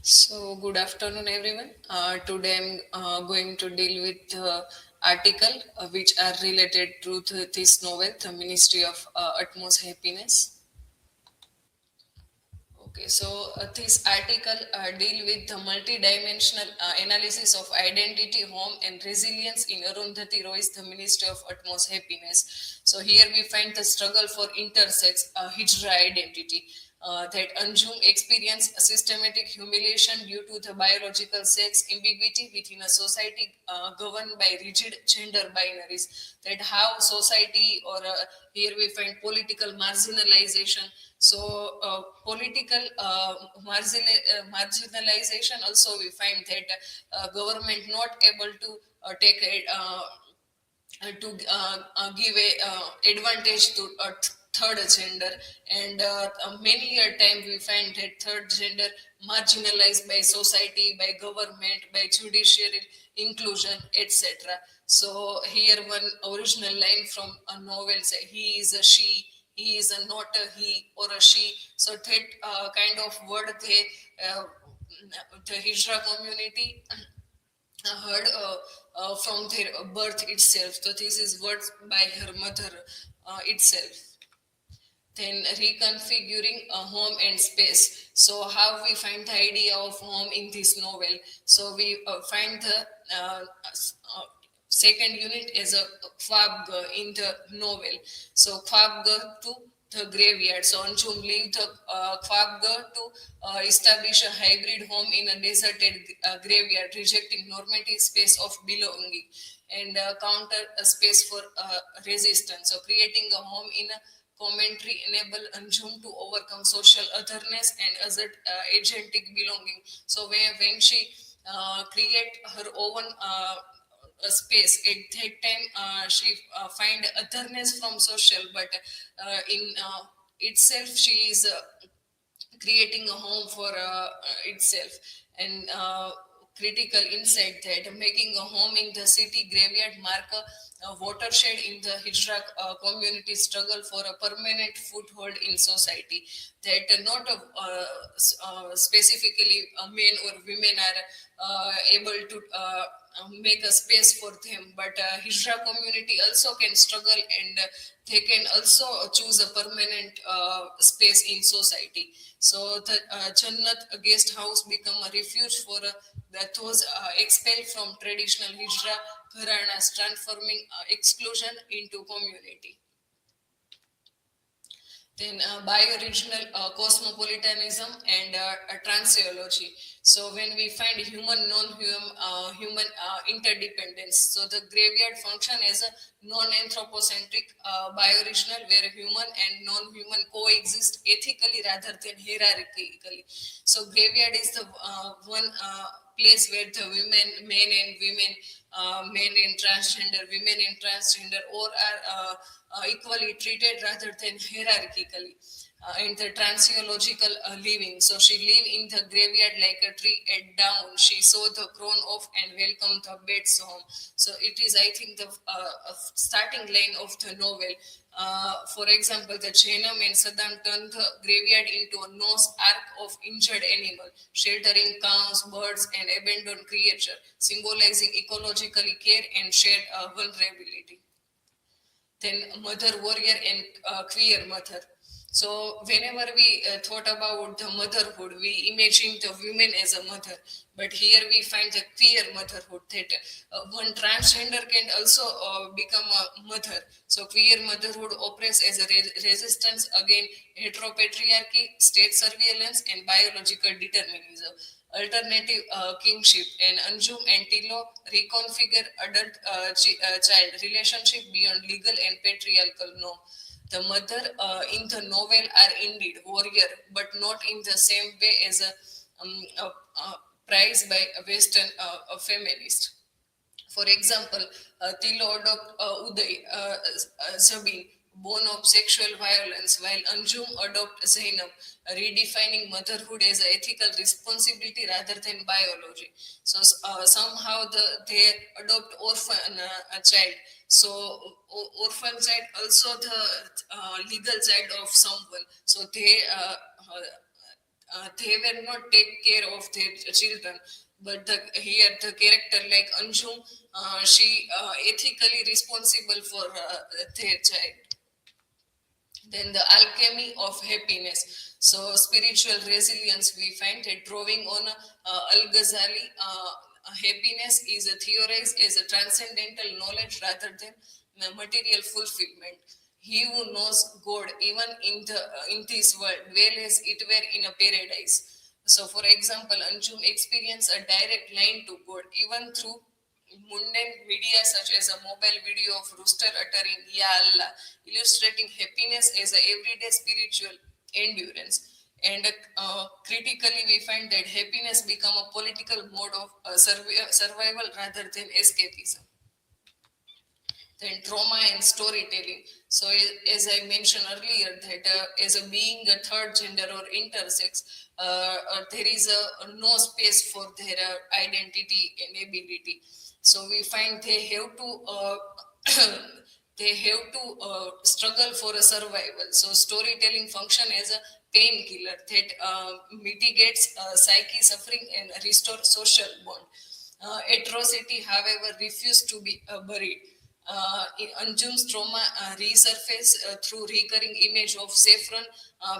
So, good afternoon, everyone. Today, I'm going to deal with article which are related to this novel, The Ministry of Utmost Happiness. Okay, so this article deal with the multi-dimensional analysis of identity, home, and resilience in Arundhati Roy's The Ministry of Utmost Happiness. So here we find the struggle for intersex Hijra identity. That Anjum experienced a systematic humiliation due to the biological sex ambiguity within a society governed by rigid gender binaries. That how society, or here we find political marginalization. So, political marginalization also we find that government not able to take it. To give a advantage to a third gender, and many a time we find that third gender marginalized by society, by government, by judiciary inclusion, etc. So here one original line from a novel say he is a she, he is a not a he or a she. So that kind of word they uh, the Hijra community heard from their birth itself. So this is words by her mother itself. Then reconfiguring a home and space. So how we find the idea of home in this novel? So we find the second unit is a Khwab in the novel. So Khwab to the graveyard. So Anjum leave the Khwab to establish a hybrid home in a deserted graveyard, rejecting normative space of belonging and counter a space for resistance. So creating a home in a commentary enable Anjum to overcome social otherness and assert agentic belonging. So when she create her own space, at that time she find otherness from social, but in itself she is creating a home for itself. And critical insight that making a home in the city graveyard mark a watershed in the Hijra community struggle for a permanent foothold in society. That not specifically men or women are able to make a space for them, but Hijra community also can struggle, and they can also choose a permanent space in society. So the Jannat guest house become a refuge for those expelled from traditional Hijra Gharanas, transforming exclusion into community. Then bioregional cosmopolitanism and transeology. So when we find human non-human interdependence, so the graveyard function as a non-anthropocentric bioregional where human and non-human coexist ethically rather than hierarchically. So graveyard is the one place where the men and women, men in transgender, women in transgender, or are equally treated rather than hierarchically. In the transiological living, so she lived in the graveyard like a tree at down. She saw the crown off and welcomed the beds home. So it is, I think, the starting line of the novel. For example, the Chainam and Saddam turned the graveyard into a Noah's ark of injured animal, sheltering cows, birds, and abandoned creature, symbolizing ecologically care and shared vulnerability. Then mother warrior and queer mother. So whenever we thought about the motherhood, we imagine the women as a mother, but here we find the queer motherhood, that one transgender can also become a mother. So queer motherhood operates as a resistance against heteropatriarchy, state surveillance, and biological determinism. Alternative kingship, and Anjum and Tilo reconfigure adult child relationship beyond legal and patriarchal norm. The mother in the novel are indeed warrior, but not in the same way as prized by a Western feminist. For example, Tilo adopt Uday Sabine, born of sexual violence, while Anjum adopt Zainab, redefining motherhood as an ethical responsibility rather than biology. So somehow they adopt orphan a child. So orphan child also the legal child of someone. So they they were not take care of their children, but here the character like Anjum, she ethically responsible for their child. Then the alchemy of happiness. So spiritual resilience, we find it drawing on Al-Ghazali. Happiness is a theorized as a transcendental knowledge rather than material fulfillment. He who knows God even in this world, well as it were in a paradise. So, for example, Anjum experienced a direct line to God even through mundane media such as a mobile video of rooster uttering Ya Allah, illustrating happiness as a everyday spiritual endurance. And critically, we find that happiness become a political mode of survival rather than escapism. Then trauma and storytelling. So as I mentioned earlier, that as a being a third gender or intersex, there is no space for their identity and ability. So we find they have to they have to struggle for a survival. So storytelling function as a painkiller that mitigates psyche suffering and restore social bond. Atrocity, however, refused to be buried. Anjum's trauma resurfaced through recurring image of saffron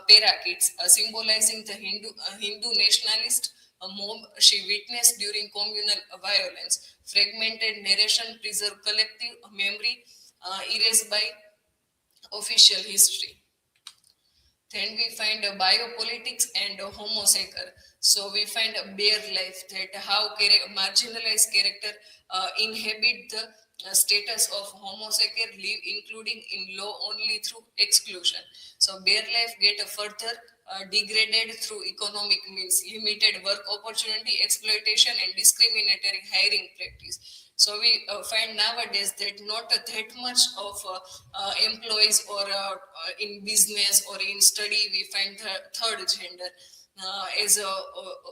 parakeets, symbolizing the Hindu nationalist mob she witnessed during communal violence. Fragmented narration preserve collective memory erased by official history. Then we find a biopolitics and a homo sacer. So we find a bare life, that how marginalized character inhabit the status of homo sacer live, including in law only through exclusion. So bare life get a further degraded through economic means, limited work opportunity, exploitation, and discriminatory hiring practice. So we find nowadays that not that much of employees or in business or in study we find the third gender as a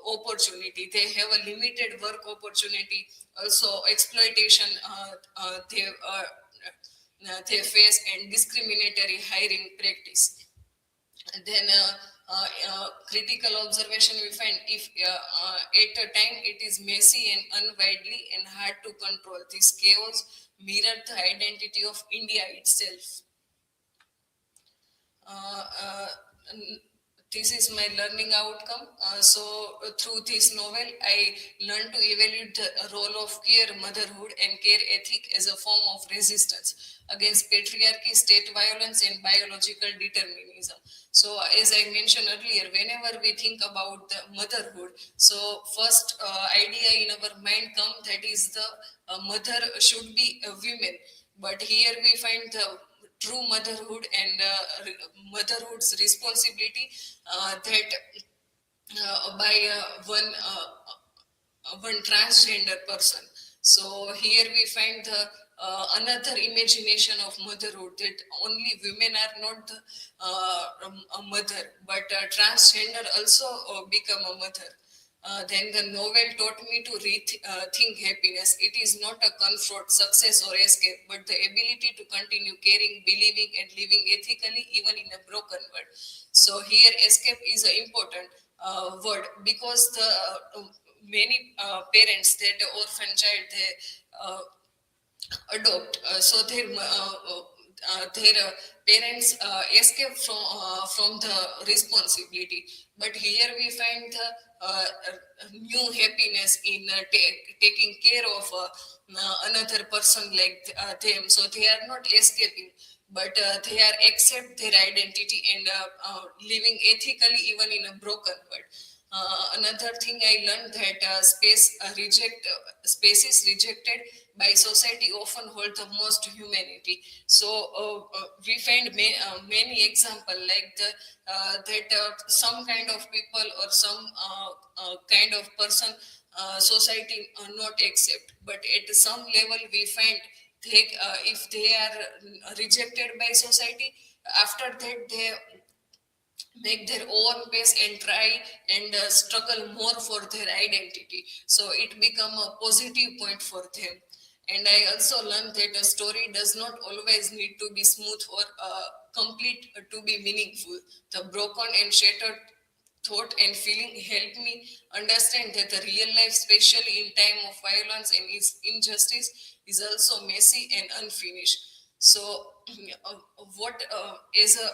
opportunity. They have a limited work opportunity, also exploitation they face, and discriminatory hiring practice. Then critical observation, we find if at a time it is messy and unwieldy and hard to control, this chaos mirrored the identity of India itself. uh, uh, this is my learning outcome. Through this novel, I learned to evaluate the role of queer motherhood and care ethic as a form of resistance against patriarchy, state violence, and biological determinism. So, as I mentioned earlier, whenever we think about the motherhood, so first idea in our mind come, that is the mother should be a woman. But here we find the true motherhood and motherhood's responsibility that by one transgender person. So here we find the another imagination of motherhood, that only women are not the, a mother, but transgender also become a mother. Then the novel taught me to rethink happiness. It is not a comfort, success, or escape, but the ability to continue caring, believing, and living ethically even in a broken world. So here, escape is an important word, because the many parents, that orphan child, they adopt. Their parents escape from the responsibility. But here we find the new happiness in taking care of another person like them. So they are not escaping, but they are accept their identity and living ethically even in a broken world. Another thing I learned, that space is rejected by society often hold the most humanity. So we find many example like that some kind of people or some kind of person society not accept, but at some level we find they if they are rejected by society, after that they make their own pace and try and struggle more for their identity, so it become a positive point for them. And I also learned that a story does not always need to be smooth or complete to be meaningful. The broken and shattered thought and feeling helped me understand that the real life, especially in time of violence and injustice, is also messy and unfinished. So what is a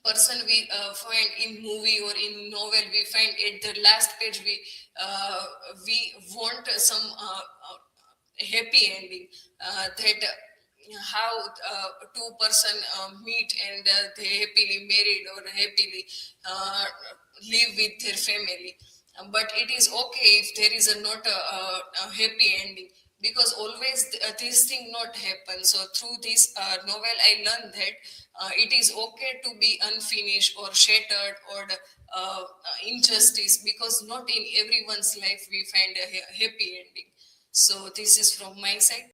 person we find in movie or in novel, we find at the last page we want some happy ending, that how two person meet and they happily married or happily uh, live with their family. But it is okay if there is a not a happy ending, because always this thing not happen. So through this novel I learned that it is okay to be unfinished or shattered or injustice, because not in everyone's life we find a happy ending. So this is from my side.